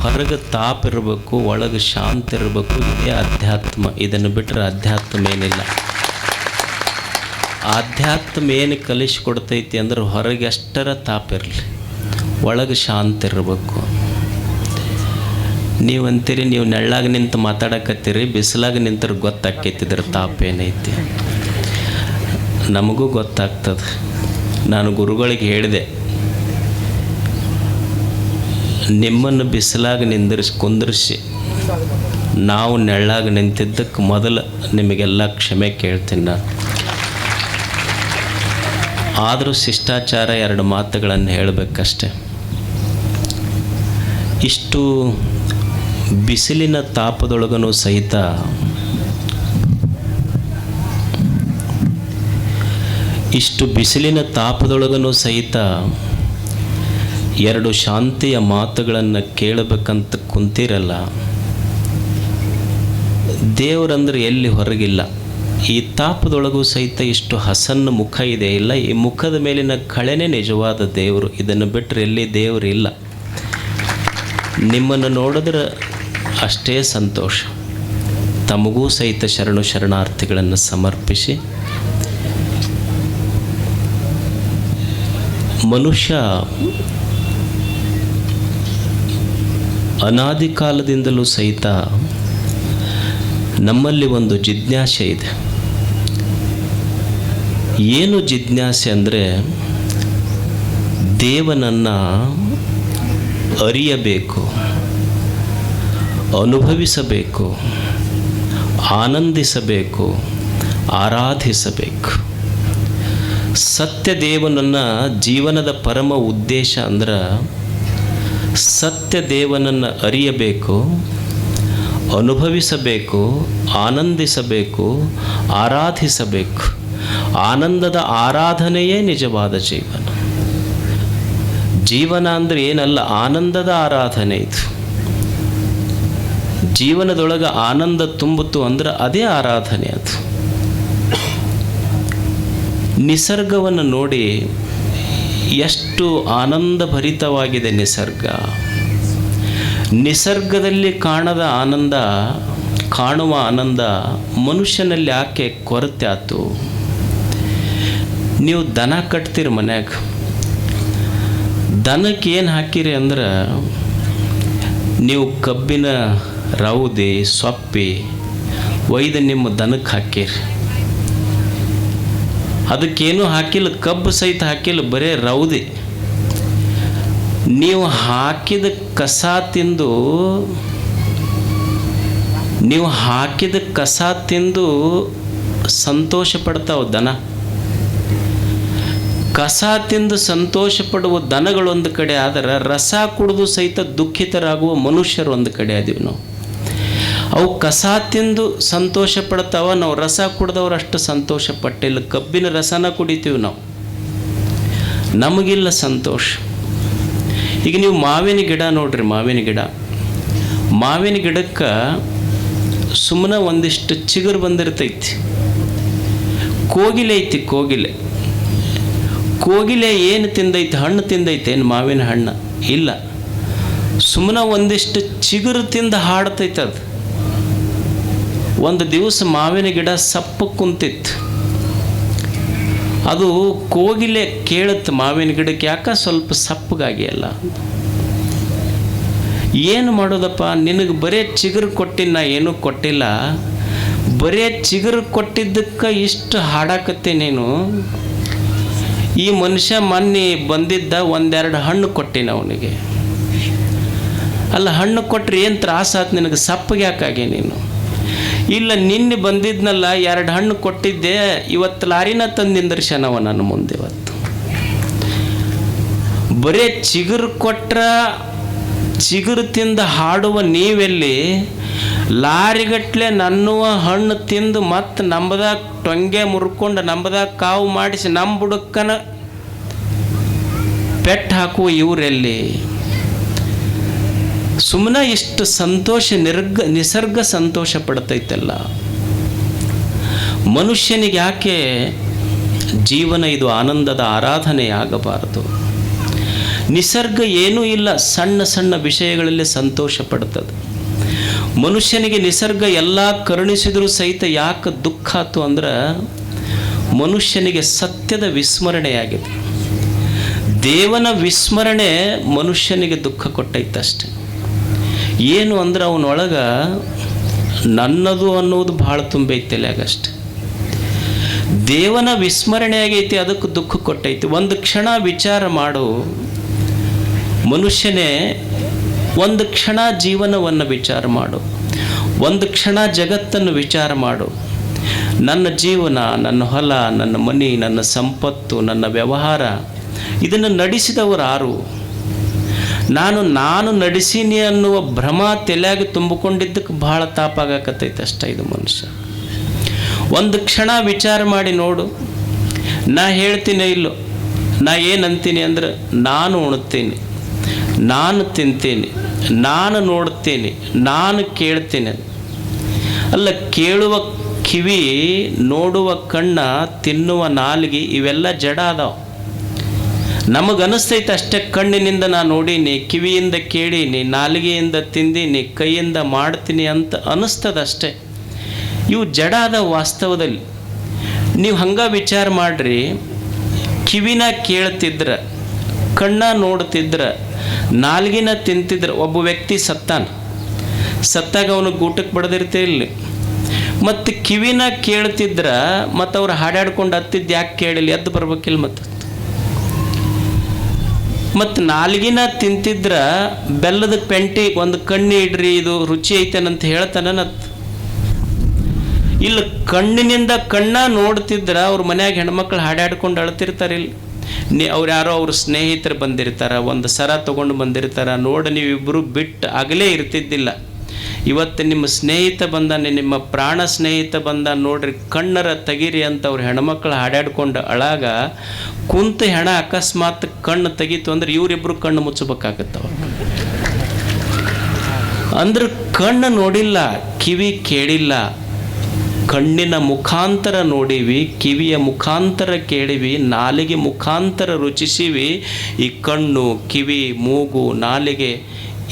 ಹೊರಗೆ ತಾಪ ಇರಬೇಕು, ಒಳಗೆ ಶಾಂತಿ ಇರಬೇಕು. ಇದೇ ಅಧ್ಯಾತ್ಮ. ಇದನ್ನು ಬಿಟ್ಟರೆ ಅಧ್ಯಾತ್ಮ ಏನಿಲ್ಲ. ಆಧ್ಯಾತ್ಮ ಏನು ಕಲಿಸ್ಕೊಡ್ತೈತಿ ಅಂದ್ರೆ ಹೊರಗೆ ಎಷ್ಟರ ತಾಪ ಇರಲಿ, ಒಳಗೆ ಶಾಂತಿ ಇರಬೇಕು. ನೀವು ಅಂತೀರಿ ನೀವು ನೆಳ್ಳಾಗ ನಿಂತು ಮಾತಾಡಕತ್ತೀರಿ, ಬಿಸಿಲಾಗ ನಿಂತರೆ ಗೊತ್ತಾಕೈತಿದ್ರ ತಾಪ ಏನೈತಿ. ನಮಗೂ ಗೊತ್ತಾಗ್ತದೆ. ನಾನು ಗುರುಗಳಿಗೆ ಹೇಳಿದೆ, ನಿಮ್ಮನ್ನು ಬಿಸಿಲಾಗ ಕುಂದಿರಿಸಿ ನಾವು ನೆಳ್ಳಾಗ ನಿಂತಿದ್ದಕ್ಕೆ ಮೊದಲು ನಿಮಗೆಲ್ಲ ಕ್ಷಮೆ ಕೇಳ್ತೀನಿ ನಾನು. ಆದರೂ ಶಿಷ್ಟಾಚಾರ 2 ಮಾತುಗಳನ್ನು ಹೇಳಬೇಕಷ್ಟೆ. ಇಷ್ಟು ಬಿಸಿಲಿನ ತಾಪದೊಳಗನೂ ಸಹಿತ ಎರಡು ಶಾಂತಿಯ ಮಾತುಗಳನ್ನು ಕೇಳಬೇಕಂತ ಕುಂತಿರಲ್ಲ. ದೇವರಂದ್ರೆ ಎಲ್ಲಿ ಹೊರಗಿಲ್ಲ. ಈ ತಾಪದೊಳಗೂ ಸಹಿತ ಇಷ್ಟು ಹಸನ್ನ ಮುಖ ಇದೆ. ಇಲ್ಲ, ಈ ಮುಖದ ಮೇಲಿನ ಕಳೆನೇ ನಿಜವಾದ ದೇವರು. ಇದನ್ನು ಬಿಟ್ಟರೆ ಎಲ್ಲಿ ದೇವರು ಇಲ್ಲ. ನಿಮ್ಮನ್ನು ನೋಡಿದ್ರೆ ಅಷ್ಟೇ ಸಂತೋಷ. ತಮಗೂ ಸಹಿತ ಶರಣಾರ್ಥಿಗಳನ್ನು ಸಮರ್ಪಿಸಿ, ಮನುಷ್ಯ ಅನಾದಿ ಕಾಲದಿಂದಲೂ ಸಹಿತ ನಮ್ಮಲ್ಲಿ ಒಂದು ಜಿಜ್ಞಾಸೆ ಇದೆ. ಏನು ಜಿಜ್ಞಾಸೆ ಅಂದರೆ, ದೇವನನ್ನು ಅರಿಯಬೇಕು, ಅನುಭವಿಸಬೇಕು, ಆನಂದಿಸಬೇಕು, ಆರಾಧಿಸಬೇಕು. ಸತ್ಯ ದೇವನನ್ನು ಜೀವನದ ಪರಮ ಉದ್ದೇಶ ಅಂದ್ರೆ ಸತ್ಯ ದೇವನನ್ನು ಅರಿಯಬೇಕು, ಅನುಭವಿಸಬೇಕು, ಆನಂದಿಸಬೇಕು, ಆರಾಧಿಸಬೇಕು. ಆನಂದದ ಆರಾಧನೆಯೇ ನಿಜವಾದ ಜೀವನ. ಜೀವನ ಅಂದರೆ ಏನಲ್ಲ, ಆನಂದದ ಆರಾಧನೆ ಇದು. ಜೀವನದೊಳಗೆ ಆನಂದ ತುಂಬಿತು ಅಂದ್ರೆ ಅದೇ ಆರಾಧನೆ. ಅದು ನಿಸರ್ಗವನ್ನು ನೋಡಿ ಎಷ್ಟು ಆನಂದಭರಿತವಾಗಿದೆ ನಿಸರ್ಗ. ನಿಸರ್ಗದಲ್ಲಿ ಕಾಣದ ಆನಂದ, ಕಾಣುವ ಆನಂದ ಮನುಷ್ಯನಲ್ಲಿ ಯಾಕೆ ಕೊರತೆ ಆಯ್ತು? ನೀವು ದನ ಕಟ್ತೀರಿ ಮನ್ಯಾಗ, ದನಕ್ಕೆ ಏನು ಹಾಕಿರಿ ಅಂದ್ರೆ ನೀವು ಕಬ್ಬಿನ ರೌದಿ ಸೊಪ್ಪಿ ಒಯ್ದು ನಿಮ್ಮ ದನಕ್ಕೆ ಹಾಕಿರಿ. ಅದಕ್ಕೇನು ಹಾಕಿಲ್ಲ, ಕಬ್ಬು ಸಹಿತ ಹಾಕಿಲ್ಲ, ಬರೇ ರೌದಿ. ನೀವು ಹಾಕಿದ ಕಸ ತಿಂದು ಸಂತೋಷ ಪಡ್ತಾವ ದನ. ಕಸ ತಿಂದು ಸಂತೋಷ ಪಡುವ ದನಗಳೊಂದು ಕಡೆ ಆದರೆ, ರಸ ಕುಡಿದು ಸಹಿತ ದುಃಖಿತರಾಗುವ ಮನುಷ್ಯರು ಒಂದು ಕಡೆ ಅದೀವಿ ನಾವು. ಅವು ಕಸ ತಿಂದು ಸಂತೋಷ ಪಡ್ತಾವ, ನಾವು ರಸ ಕುಡ್ದವ್ರು ಅಷ್ಟು ಸಂತೋಷ ಪಟ್ಟಿಲ್ಲ. ಕಬ್ಬಿನ ರಸನ ಕುಡಿತೀವಿ ನಾವು, ನಮಗಿಲ್ಲ ಸಂತೋಷ. ಈಗ ನೀವು ಮಾವಿನ ಗಿಡ ನೋಡ್ರಿ, ಮಾವಿನ ಗಿಡಕ್ಕೆ ಸುಮ್ಮನೆ ಒಂದಿಷ್ಟು ಚಿಗುರು ಬಂದಿರ್ತೈತಿ. ಕೋಗಿಲೆ ಐತಿ, ಕೋಗಿಲೆ ಏನು ತಿಂದೈತಿ? ಹಣ್ಣು ತಿಂದೈತೆ ಏನು? ಮಾವಿನ ಹಣ್ಣು ಇಲ್ಲ, ಸುಮ್ಮನೆ ಒಂದಿಷ್ಟು ಚಿಗುರು ತಿಂದು ಹಾಡ್ತೈತೆ ಅದು. ಒಂದು ದಿವಸ ಮಾವಿನ ಗಿಡ ಸಪ್ಪು ಕುಂತಿತ್ತು. ಅದು ಕೋಗಿಲೆ ಕೇಳುತ್ತೆ ಮಾವಿನ ಗಿಡಕ್ಕೆ, ಯಾಕೆ ಸ್ವಲ್ಪ ಸಪ್ಪಗಾಗಿಯಲ್ಲ, ಏನು ಮಾಡೋದಪ್ಪ, ನಿನಗೆ ಬರೇ ಚಿಗುರು ಕೊಟ್ಟಿನ, ನಾ ಏನೂ ಕೊಟ್ಟಿಲ್ಲ, ಬರೇ ಚಿಗುರು ಕೊಟ್ಟಿದ್ದಕ್ಕೆ ಇಷ್ಟು ಹಾಡಾಕತ್ತೆ ನೀನು. ಈ ಮನುಷ್ಯ ಮೊನ್ನೆ ಬಂದಿದ್ದ, 1-2 ಹಣ್ಣು ಕೊಟ್ಟಿನ ಅವನಿಗೆ. ಅಲ್ಲ, ಹಣ್ಣು ಕೊಟ್ಟರೆ ಏನು ತ್ರಾಸಾತ್ ನಿನಗೆ, ಸಪ್ಪಗೆ ಯಾಕಾಗೆ ನೀನು? ಇಲ್ಲ, ನಿನ್ನೆ ಬಂದಿದ್ನಲ್ಲ 2 ಹಣ್ಣು ಕೊಟ್ಟಿದ್ದೆ, ಇವತ್ತು ಲಾರಿನ ತಂದಿಂದರ್ಶನವ ನನ್ನ ಮುಂದೆ. ಇವತ್ತು ಬರೇ ಚಿಗುರು ಕೊಟ್ರ, ಚಿಗುರು ತಿಂದು ಹಾಡುವ ನೀವೆಲ್ಲಿ, ಲಾರಿಗಟ್ಲೆ ನನ್ನುವ ಹಣ್ಣು ತಿಂದು ಮತ್ತು ನಂಬದಾಗ ಟೊಂಗೆ ಮುರ್ಕೊಂಡು ನಂಬದಾಗ ಕಾವು ಮಾಡಿಸಿ ನಮ್ಮ ಬುಡಕ್ಕನ ಪೆಟ್ಟು ಹಾಕುವ ಇವರೆಲ್ಲಿ? ಸುಮ್ಮನೆ ಇಷ್ಟು ಸಂತೋಷ ನಿಸರ್ಗ ಸಂತೋಷ ಪಡ್ತೈತಲ್ಲ. ಮನುಷ್ಯನಿಗೆ ಯಾಕೆ ಜೀವನ ಇದು ಆನಂದದ ಆರಾಧನೆ ಆಗಬಾರದು? ನಿಸರ್ಗ ಏನೂ ಇಲ್ಲ, ಸಣ್ಣ ಸಣ್ಣ ವಿಷಯಗಳಲ್ಲಿ ಸಂತೋಷ ಪಡ್ತದೆ. ಮನುಷ್ಯನಿಗೆ ನಿಸರ್ಗ ಎಲ್ಲ ಕರುಣಿಸಿದರೂ ಸಹಿತ ಯಾಕೆ ದುಃಖ ಆಯ್ತು ಅಂದ್ರೆ ಮನುಷ್ಯನಿಗೆ ಸತ್ಯದ ವಿಸ್ಮರಣೆಯಾಗಿದೆ. ದೇವನ ವಿಸ್ಮರಣೆ ಮನುಷ್ಯನಿಗೆ ದುಃಖ ಕೊಟ್ಟೈತಷ್ಟೆ. ಏನು ಅಂದ್ರೆ ಅವನೊಳಗೆ ನನ್ನದು ಅನ್ನೋದು ಭಾಳ ತುಂಬೈತೆ ಆಗಷ್ಟೆ. ದೇವನ ವಿಸ್ಮರಣೆ ಆಗೈತಿ, ಅದಕ್ಕೆ ದುಃಖ ಕೊಟ್ಟೈತಿ. ಒಂದು ಕ್ಷಣ ವಿಚಾರ ಮಾಡು ಮನುಷ್ಯನೇ, ಒಂದು ಕ್ಷಣ ಜೀವನವನ್ನು ವಿಚಾರ ಮಾಡು, ಒಂದು ಕ್ಷಣ ಜಗತ್ತನ್ನು ವಿಚಾರ ಮಾಡು. ನನ್ನ ಜೀವನ, ನನ್ನ ಹೊಲ, ನನ್ನ ಮನೆ, ನನ್ನ ಸಂಪತ್ತು, ನನ್ನ ವ್ಯವಹಾರ, ಇದನ್ನು ನಡೆಸಿದವರು ಯಾರು? ನಾನು ನಡೆಸೀನಿ ಅನ್ನುವ ಭ್ರಮ ತಲೆಯಾಗಿ ತುಂಬಿಕೊಂಡಿದ್ದಕ್ಕೆ ಭಾಳ ತಾಪಾಗಕತ್ತೈತೆ ಅಷ್ಟೇ ಇದು ಮನುಷ್ಯ. ಒಂದು ಕ್ಷಣ ವಿಚಾರ ಮಾಡಿ ನೋಡು. ನಾ ಹೇಳ್ತೀನಿ ಇಲ್ಲೋ, ನಾ ಏನಂತೀನಿ ಅಂದ್ರೆ ನಾನು ಉಣ್ತೀನಿ, ನಾನು ತಿಂತೀನಿ, ನಾನು ನೋಡ್ತೀನಿ, ನಾನು ಕೇಳ್ತೀನಿ. ಅಲ್ಲ, ಕೇಳುವ ಕಿವಿ, ನೋಡುವ ಕಣ್ಣ, ತಿನ್ನುವ ನಾಲಿಗೆ, ಇವೆಲ್ಲ ಜಡ ಅದಾವ. ನಮಗನಿಸ್ತೈತೆ ಅಷ್ಟೇ. ಕಣ್ಣಿನಿಂದ ನಾನು ನೋಡೀನಿ, ಕಿವಿಯಿಂದ ಕೇಳೀನಿ, ನಾಲಿಗೆಯಿಂದ ತಿಂದೀನಿ, ಕೈಯಿಂದ ಮಾಡ್ತೀನಿ ಅಂತ ಅನ್ನಿಸ್ತದಷ್ಟೇ. ಇವು ಜಡ ಅದಾವ ವಾಸ್ತವದಲ್ಲಿ. ನೀವು ಹಂಗೆ ವಿಚಾರ ಮಾಡಿರಿ. ಕಿವಿನ ಕೇಳ್ತಿದ್ರ, ಕಣ್ಣ ನೋಡ್ತಿದ್ರ, ನಾಲ್ಗಿನ ತಿಂತಿದ್ರೆ ಒಬ್ಬ ವ್ಯಕ್ತಿ ಸತ್ತಾಗ ಅವನಿಗೆ ಊಟಕ್ಕೆ ಬಡದಿರ್ತಿರಲಿ. ಮತ್ತು ಕಿವಿನ ಕೇಳ್ತಿದ್ರ ಮತ್ತು ಅವ್ರು ಹಾಡಾಡ್ಕೊಂಡು ಹತ್ತಿದ್ದು ಯಾಕೆ ಕೇಳಿಲ್ಲ, ಎದ್ದು ಬರ್ಬೇಕಿಲ್ಲ. ಮತ್ತು ನಾಲ್ಗಿನ ತಿಂತಿದ್ರ ಬೆಲ್ಲದ ಪೆಂಟಿ ಒಂದು ಕಣ್ಣಿ ಇಡ್ರಿ, ಇದು ರುಚಿ ಐತೇನಂತ ಹೇಳ್ತಾನತ್. ಇಲ್ಲ, ಕಣ್ಣಿನಿಂದ ಕಣ್ಣ ನೋಡ್ತಿದ್ರ ಅವ್ರ ಮನ್ಯಾಗ ಹೆಣ್ಮಕ್ಳು ಹಾಡಾಡ್ಕೊಂಡು ಅಳ್ತಿರ್ತಾರಿಲ್ಲ. ಅವ್ರು ಯಾರೋ ಅವ್ರ ಸ್ನೇಹಿತರು ಬಂದಿರ್ತಾರ, ಒಂದು ಸರ ತೊಗೊಂಡು ಬಂದಿರ್ತಾರ. ನೋಡಿ, ನೀವಿಬ್ಬರು ಬಿಟ್ಟು ಆಗಲೇ ಇರ್ತಿದ್ದಿಲ್ಲ. ಇವತ್ತು ನಿಮ್ಮ ಸ್ನೇಹಿತ ಬಂದಾನೆ, ನಿಮ್ಮ ಪ್ರಾಣ ಸ್ನೇಹಿತ ಬಂದ, ನೋಡ್ರಿ ಕಣ್ಣರ ತೆಗೀರಿ ಅಂತ ಅವ್ರ ಹೆಣ್ಮಕ್ಳು ಹಾಡಾಡ್ಕೊಂಡು ಅಳಾಗ ಕುಂತ ಹೆಣ ಅಕಸ್ಮಾತ್ ಕಣ್ಣು ತೆಗೀತು ಅಂದ್ರೆ ಇವರಿಬ್ಬರು ಕಣ್ಣು ಮುಚ್ಚಬೇಕಾಗತ್ತವ. ಅಂದ್ರೆ ಕಣ್ಣು ನೋಡಿಲ್ಲ, ಕಿವಿ ಕೇಳಿಲ್ಲ, ಕಣ್ಣಿನ ಮುಖಾಂತರ ನೋಡಿವಿ, ಕಿವಿಯ ಮುಖಾಂತರ ಕೇಳಿವಿ, ನಾಲಿಗೆ ಮುಖಾಂತರ ರುಚಿಸಿವಿ. ಈ ಕಣ್ಣು, ಕಿವಿ, ಮೂಗು, ನಾಲಿಗೆ,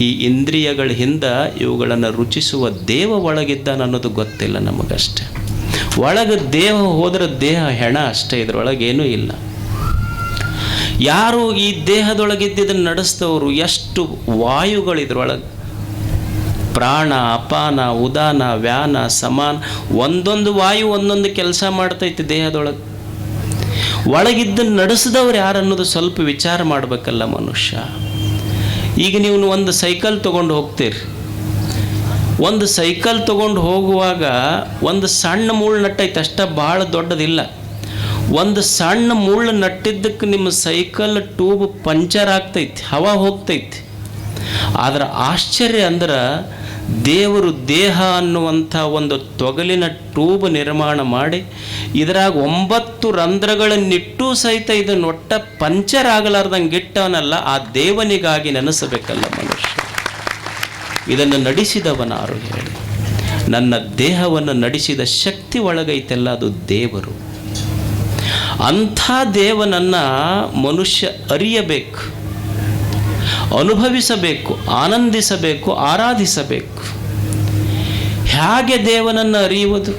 ಈ ಇಂದ್ರಿಯಗಳ ಹಿಂದೆ ಇವುಗಳನ್ನು ರುಚಿಸುವ ದೇವ ಒಳಗಿದ್ದಾನ ಅನ್ನೋದು ಗೊತ್ತಿಲ್ಲ ನಮಗಷ್ಟೆ. ಒಳಗೆ ದೇಹ ಹೋದ್ರೆ ದೇಹ ಹೆಣ ಅಷ್ಟೇ, ಇದರೊಳಗೇನೂ ಇಲ್ಲ. ಯಾರು ಈ ದೇಹದೊಳಗಿದ್ದನ್ನು ನಡೆಸಿದವರು, ಎಷ್ಟು ವಾಯುಗಳು ಇದ್ರೊಳಗೆ, ಪ್ರಾಣ, ಅಪಾನ, ಉದಾನ, ವ್ಯಾನ, ಸಮಾನ, ಒಂದೊಂದು ವಾಯು ಒಂದೊಂದು ಕೆಲಸ ಮಾಡ್ತೈತಿ ದೇಹದೊಳಗೆ. ಒಳಗಿದ್ದನ್ನು ನಡೆಸಿದವ್ರು ಯಾರು ಅನ್ನೋದು ಸ್ವಲ್ಪ ವಿಚಾರ ಮಾಡಬೇಕಲ್ಲ ಮನುಷ್ಯ. ಈಗ ನೀವು ಒಂದು ಸೈಕಲ್ ತೊಗೊಂಡು ಹೋಗ್ತೀರಿ. ಒಂದು ಸೈಕಲ್ ತೊಗೊಂಡು ಹೋಗುವಾಗ ಒಂದು ಸಣ್ಣ ಮುಳ್ಳು ನಟ್ಟೈತೆ ಅಷ್ಟೇ, ಭಾಳ ದೊಡ್ಡದಿಲ್ಲ. ಒಂದು ಸಣ್ಣ ಮುಳ್ಳು ನಟ್ಟಿದ್ದಕ್ಕೆ ನಿಮ್ಮ ಸೈಕಲ್ ಟ್ಯೂಬ್ ಪಂಚರ್ ಆಗ್ತೈತಿ, ಹವಾ ಹೋಗ್ತೈತಿ. ಆದ್ರೆ ಆಶ್ಚರ್ಯ ಅಂದ್ರೆ ದೇವರು ದೇಹ ಅನ್ನುವಂಥ ಒಂದು ತೊಗಲಿನ ಟ್ಯೂಬ್ ನಿರ್ಮಾಣ ಮಾಡಿ ಇದರಾಗ 9 ರಂಧ್ರಗಳನ್ನಿಟ್ಟೂ ಸಹಿತ ಇದನ್ನು ಒಟ್ಟ ಪಂಚರ್ ಆಗಲಾರ್ದಂಗೆ ಇಟ್ಟವನಲ್ಲ, ಆ ದೇವನಿಗಾಗಿ ನೆನೆಸಬೇಕಲ್ಲ ಮನುಷ್ಯ. ಇದನ್ನು ನಡೆಸಿದವನಾರು ಹೇಳಿ. ನನ್ನ ದೇಹವನ್ನು ನಡೆಸಿದ ಶಕ್ತಿ ಒಳಗೈತೆಲ್ಲ ಅದು ದೇವರು. ಅಂಥ ದೇವನನ್ನು ಮನುಷ್ಯ ಅರಿಯಬೇಕು, ಅನುಭವಿಸಬೇಕು, ಆನಂದಿಸಬೇಕು, ಆರಾಧಿಸಬೇಕು. ಹೇಗೆ ದೇವನನ್ನು ಅರಿಯುವುದು?